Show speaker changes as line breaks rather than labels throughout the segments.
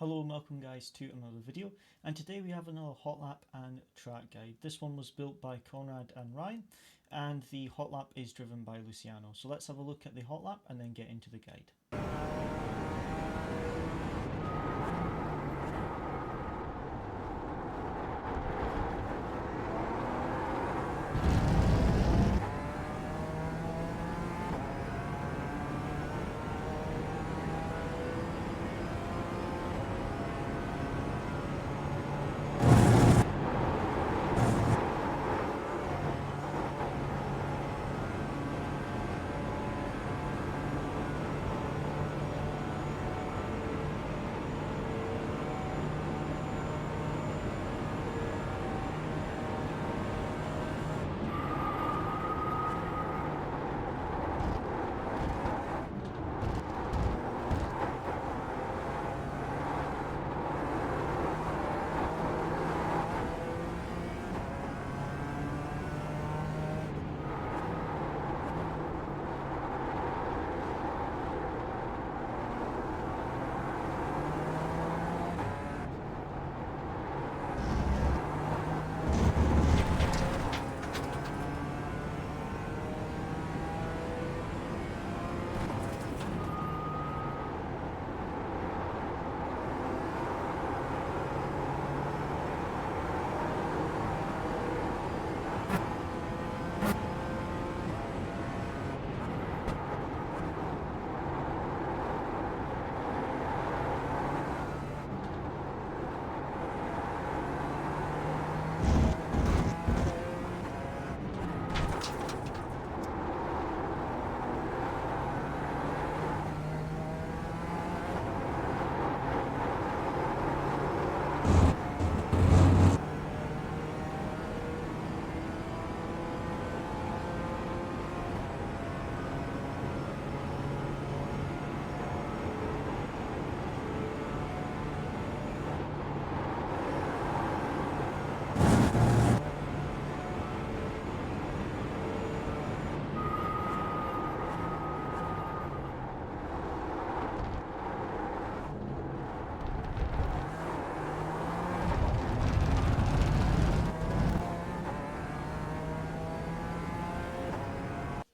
Hello and welcome guys to another video, and today we have another hot lap and track guide. This one was built by Konrad and Ryan, and the hot lap is driven by Luciano. So let's have a look at the hot lap and then get into the guide.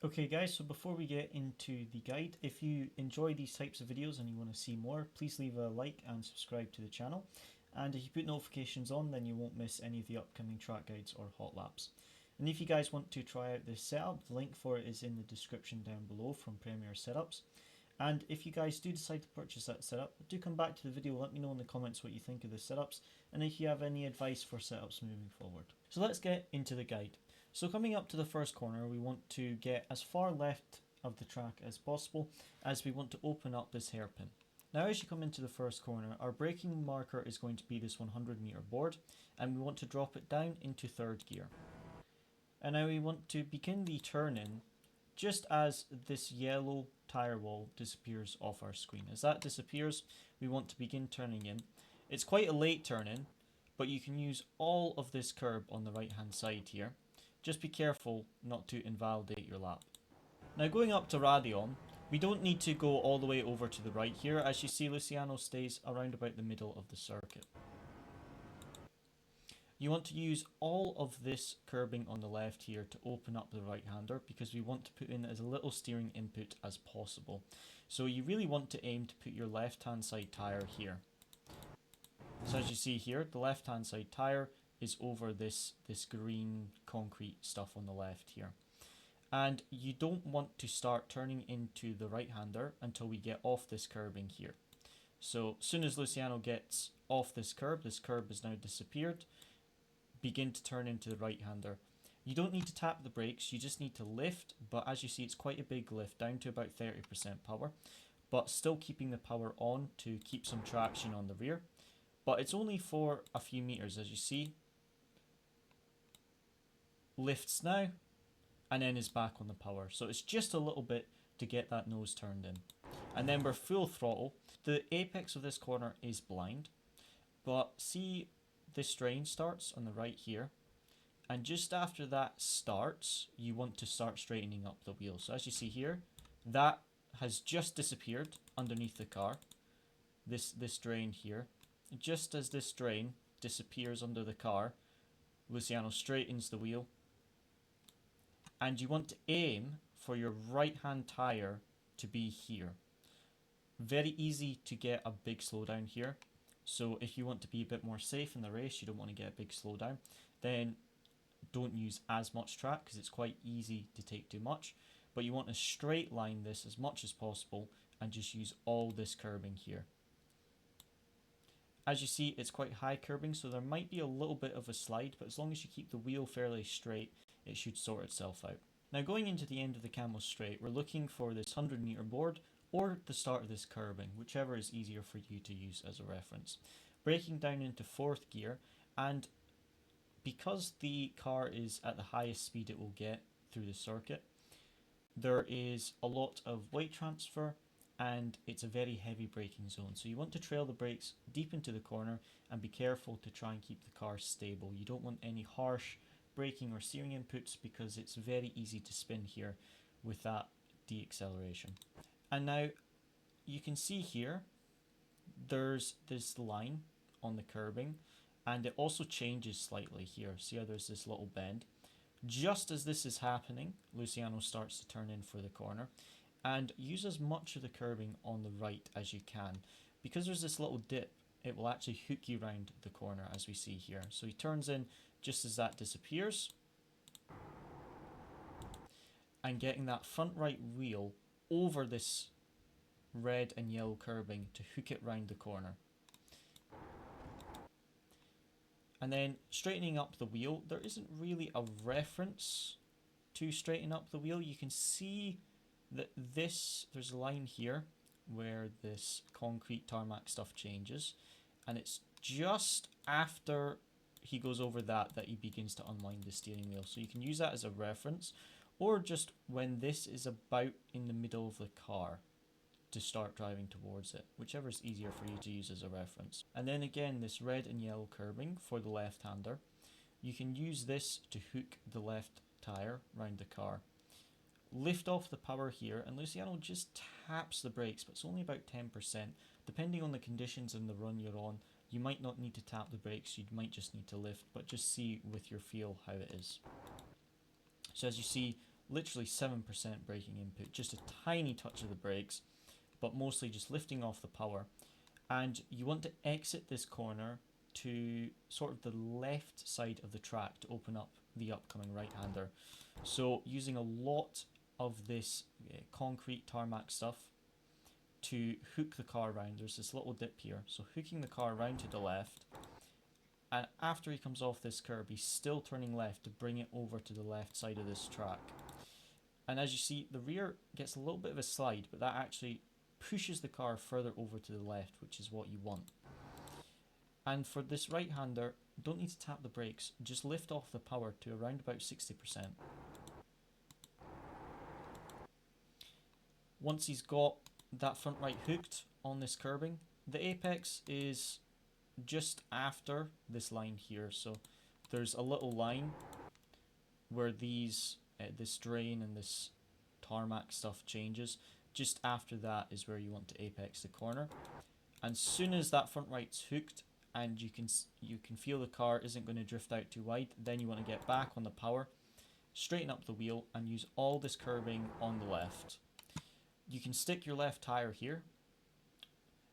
Okay guys, so before we get into the guide, if you enjoy these types of videos and you want to see more, please leave a like and subscribe to the channel. And if you put notifications on, then you won't miss any of the upcoming track guides or hot laps. And if you guys want to try out this setup, the link for it is in the description down below from Premier Setups. And if you guys do decide to purchase that setup, do come back to the video, let me know in the comments what you think of the setups, and if you have any advice for setups moving forward. So let's get into the guide. So coming up to the first corner, we want to get as far left of the track as possible, as we want to open up this hairpin. Now as you come into the first corner, our braking marker is going to be this 100-meter board, and we want to drop it down into third gear. And now we want to begin the turn-in just as this yellow tyre wall disappears off our screen. As that disappears, we want to begin turning in. It's quite a late turn-in, but you can use all of this curb on the right-hand side here. Just be careful not to invalidate your lap. Now going up to Radion, we don't need to go all the way over to the right here. As you see, Luciano stays around about the middle of the circuit. You want to use all of this curbing on the left here to open up the right-hander, because we want to put in as little steering input as possible. So you really want to aim to put your left-hand side tyre here. So as you see here, the left-hand side tyre is over this green concrete stuff on the left here. And you don't want to start turning into the right-hander until we get off this curbing here. So as soon as Luciano gets off this curb has now disappeared, begin to turn into the right-hander. You don't need to tap the brakes, you just need to lift, but as you see it's quite a big lift, down to about 30% power, but still keeping the power on to keep some traction on the rear. But it's only for a few meters, as you see. Lifts now, and then is back on the power. So it's just a little bit to get that nose turned in. And then we're full throttle. The apex of this corner is blind, but see this drain starts on the right here. And just after that starts, you want to start straightening up the wheel. So as you see here, that has just disappeared underneath the car. this drain here. Just as this drain disappears under the car, Luciano straightens the wheel, and you want to aim for your right hand tyre to be here. Very easy to get a big slowdown here. So if you want to be a bit more safe in the race, you don't want to get a big slowdown, then don't use as much track because it's quite easy to take too much. But you want to straight line this as much as possible and just use all this curbing here. As you see, it's quite high curbing, so there might be a little bit of a slide, but as long as you keep the wheel fairly straight, it should sort itself out. Now going into the end of the Camel straight, we're looking for this 100-meter board or the start of this curbing, whichever is easier for you to use as a reference. Braking down into 4th gear, and because the car is at the highest speed it will get through the circuit, there is a lot of weight transfer and it's a very heavy braking zone. So you want to trail the brakes deep into the corner and be careful to try and keep the car stable. You don't want any harsh braking or steering inputs because it's very easy to spin here with that deacceleration. And now you can see here there's this line on the curbing, and it also changes slightly here. See how there's this little bend? Just as this is happening, Luciano starts to turn in for the corner, and use as much of the curbing on the right as you can. Because there's this little dip, it will actually hook you round the corner as we see here. So he turns in just as that disappears, and getting that front right wheel over this red and yellow curbing to hook it round the corner. And then straightening up the wheel, there isn't really a reference to straighten up the wheel. You can see that there's a line here where this concrete tarmac stuff changes, and it's just after he goes over that he begins to unwind the steering wheel. So you can use that as a reference, or just when this is about in the middle of the car to start driving towards it, whichever is easier for you to use as a reference. And then again, this red and yellow curbing for the left-hander, you can use this to hook the left tyre round the car. Lift off the power here, and Luciano just taps the brakes, but it's only about 10%. Depending on the conditions and the run you're on, you might not need to tap the brakes, you might just need to lift, but just see with your feel how it is. So as you see, literally 7% braking input, just a tiny touch of the brakes, but mostly just lifting off the power. And you want to exit this corner to sort of the left side of the track to open up the upcoming right-hander. So using a lot of this concrete tarmac stuff to hook the car around. There's this little dip here, so hooking the car around to the left, and after he comes off this curb he's still turning left to bring it over to the left side of this track. And as you see, the rear gets a little bit of a slide, but that actually pushes the car further over to the left, which is what you want. And for this right-hander, don't need to tap the brakes, just lift off the power to around about 60%. Once he's got that front right hooked on this curbing, the apex is just after this line here. So there's a little line where these this drain and this tarmac stuff changes. Just after that is where you want to apex the corner. And soon as that front right's hooked and you can feel the car isn't going to drift out too wide, then you want to get back on the power, straighten up the wheel and use all this curbing on the left. You can stick your left tyre here.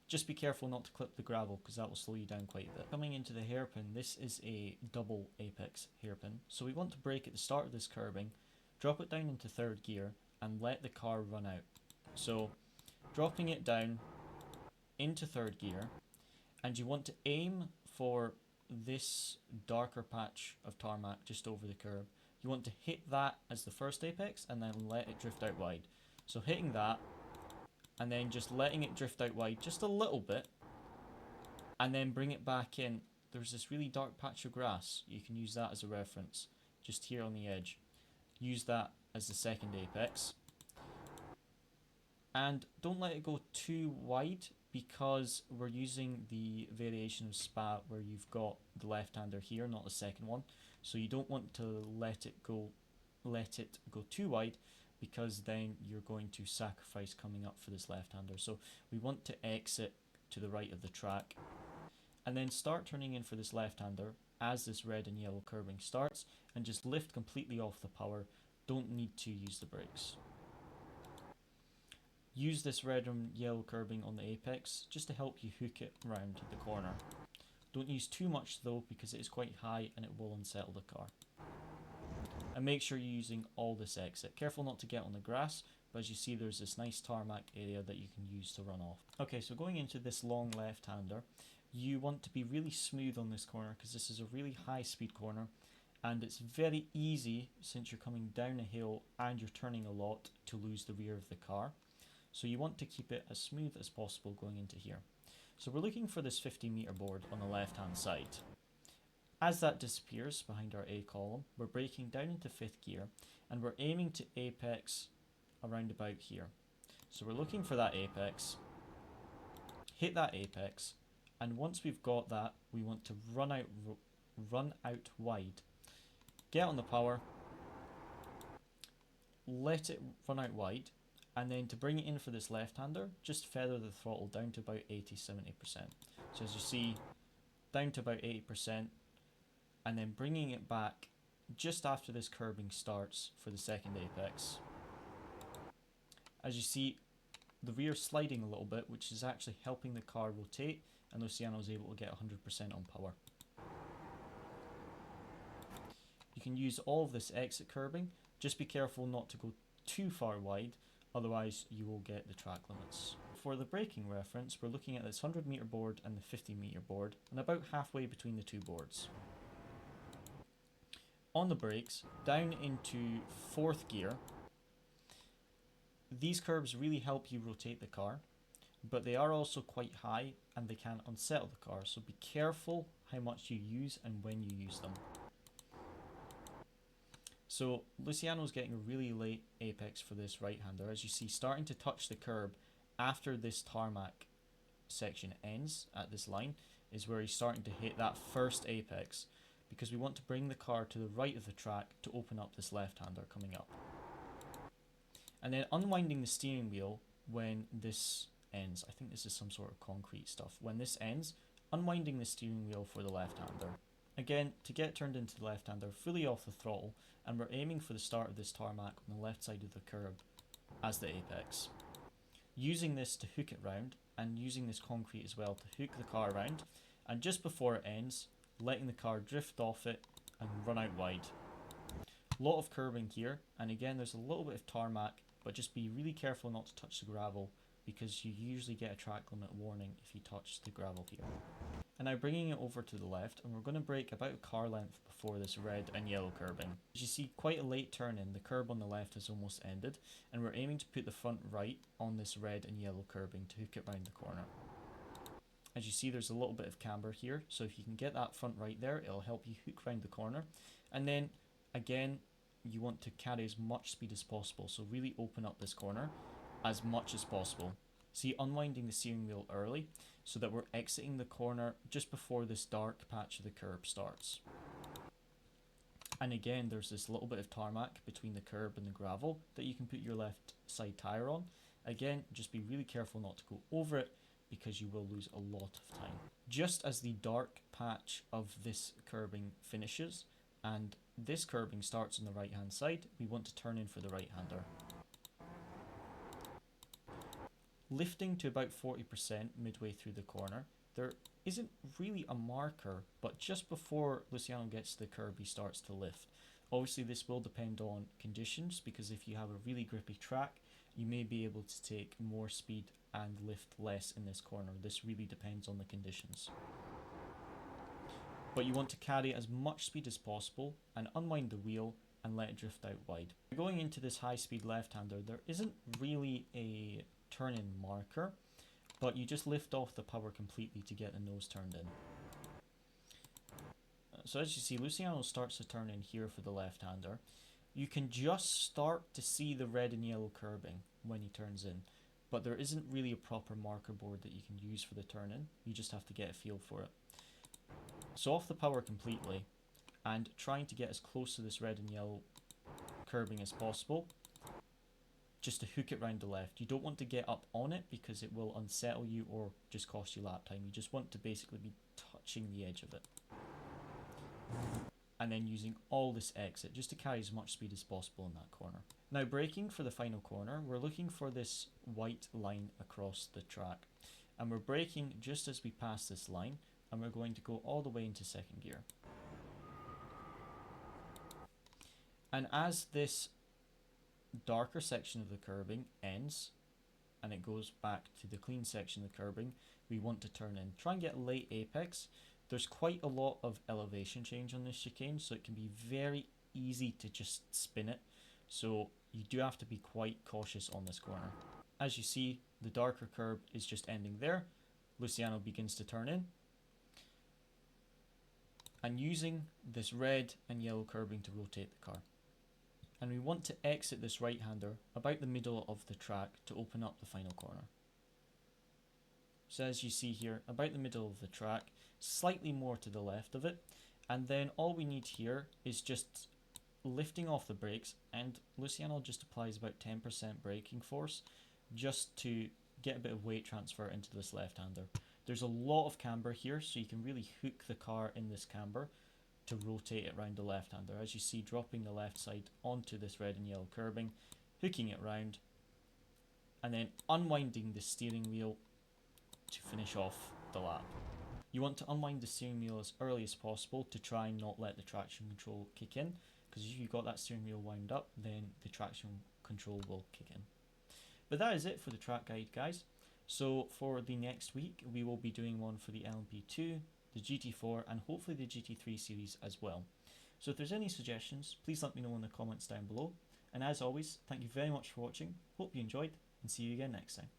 Just be careful not to clip the gravel because that will slow you down quite a bit. Coming into the hairpin, this is a double apex hairpin. So we want to brake at the start of this curbing, drop it down into third gear and let the car run out. So dropping it down into third gear, and you want to aim for this darker patch of tarmac just over the curb. You want to hit that as the first apex and then let it drift out wide. So hitting that and then just letting it drift out wide just a little bit and then bring it back in. There's this really dark patch of grass. You can use that as a reference just here on the edge. Use that as the second apex. And don't let it go too wide because we're using the variation of spa where you've got the left-hander here, not the second one. So you don't want to let it go too wide because then you're going to sacrifice coming up for this left-hander. So we want to exit to the right of the track, and then start turning in for this left-hander as this red and yellow curbing starts, and just lift completely off the power. Don't need to use the brakes. Use this red and yellow curbing on the apex just to help you hook it round the corner. Don't use too much though, because it is quite high and it will unsettle the car. And make sure you're using all this exit. Careful not to get on the grass, but as you see there's this nice tarmac area that you can use to run off. Okay, so going into this long left-hander, you want to be really smooth on this corner because this is a really high speed corner, and it's very easy, since you're coming down a hill and you're turning a lot, to lose the rear of the car. So you want to keep it as smooth as possible going into here. So we're looking for this 50-meter board on the left hand side. As that disappears behind our A column, we're braking down into 5th gear and we're aiming to apex around about here. So we're looking for that apex, hit that apex, and once we've got that, we want to run out wide. Get on the power, let it run out wide, and then to bring it in for this left-hander, just feather the throttle down to about 80-70%. So as you see, down to about 80%, and then bringing it back just after this curbing starts for the second apex. As you see, the rear sliding a little bit, which is actually helping the car rotate, and Luciano is able to get 100% on power. You can use all of this exit curbing, just be careful not to go too far wide, otherwise you will get the track limits. For the braking reference, we're looking at this 100-meter board and the 50-meter board, and about halfway between the two boards. On the brakes, down into 4th gear, these curbs really help you rotate the car, but they are also quite high and they can unsettle the car, so be careful how much you use and when you use them. So Luciano's getting a really late apex for this right-hander, as you see starting to touch the curb after this tarmac section ends at this line is where he's starting to hit that first apex, because we want to bring the car to the right of the track to open up this left-hander coming up. And then unwinding the steering wheel when this ends. I think this is some sort of concrete stuff. When this ends, unwinding the steering wheel for the left-hander. Again, to get turned into the left-hander, fully off the throttle, and we're aiming for the start of this tarmac on the left side of the curb as the apex. Using this to hook it round, and using this concrete as well to hook the car around, and just before it ends, letting the car drift off it and run out wide. A lot of curbing here, and again there's a little bit of tarmac, but just be really careful not to touch the gravel, because you usually get a track limit warning if you touch the gravel here. And now bringing it over to the left, and we're going to brake about a car length before this red and yellow curbing. As you see, quite a late turn in, the curb on the left has almost ended, and we're aiming to put the front right on this red and yellow curbing to hook it round the corner. As you see, there's a little bit of camber here, so if you can get that front right there, it'll help you hook round the corner. And then again, you want to carry as much speed as possible, so really open up this corner as much as possible. See, unwinding the steering wheel early so that we're exiting the corner just before this dark patch of the curb starts. And again, there's this little bit of tarmac between the curb and the gravel that you can put your left side tyre on. Again, just be really careful not to go over it, because you will lose a lot of time. Just as the dark patch of this curbing finishes and this curbing starts on the right hand side, we want to turn in for the right hander. Lifting to about 40% midway through the corner, there isn't really a marker, but just before Luciano gets to the curb he starts to lift. Obviously this will depend on conditions, because if you have a really grippy track, you may be able to take more speed and lift less in this corner. This really depends on the conditions. But you want to carry as much speed as possible and unwind the wheel and let it drift out wide. Going into this high speed left-hander, there isn't really a turn-in marker, but you just lift off the power completely to get the nose turned in. So as you see, Luciano starts to turn in here for the left-hander. You can just start to see the red and yellow curbing when he turns in, but there isn't really a proper marker board that you can use for the turn-in. You just have to get a feel for it. So off the power completely, and trying to get as close to this red and yellow curbing as possible. just to hook it round the left. You don't want to get up on it because it will unsettle you or just cost you lap time. You just want to basically be touching the edge of it. And then using all this exit just to carry as much speed as possible in that corner. Now braking for the final corner, we're looking for this white line across the track. And we're braking just as we pass this line, and we're going to go all the way into second gear. And as this darker section of the curbing ends, and it goes back to the clean section of the curbing, we want to turn in. Try and get a late apex. There's quite a lot of elevation change on this chicane, so it can be very easy to just spin it. So you do have to be quite cautious on this corner. As you see, the darker curb is just ending there. Luciano begins to turn in. And using this red and yellow curbing to rotate the car. And we want to exit this right-hander about the middle of the track to open up the final corner. So as you see here, about the middle of the track, slightly more to the left of it, and then all we need here is just lifting off the brakes, and Luciano just applies about 10% braking force just to get a bit of weight transfer into this left-hander. There's a lot of camber here, so you can really hook the car in this camber to rotate it around the left-hander. As you see, dropping the left side onto this red and yellow curbing, hooking it round, and then unwinding the steering wheel to finish off the lap. You want to unwind the steering wheel as early as possible to try and not let the traction control kick in, because if you've got that steering wheel wound up, then the traction control will kick in. But that is it for the track guide, guys. So for the next week, we will be doing one for the LMP2, the GT4, and hopefully the GT3 series as well. So if there's any suggestions, please let me know in the comments down below. And as always, thank you very much for watching. Hope you enjoyed, and see you again next time.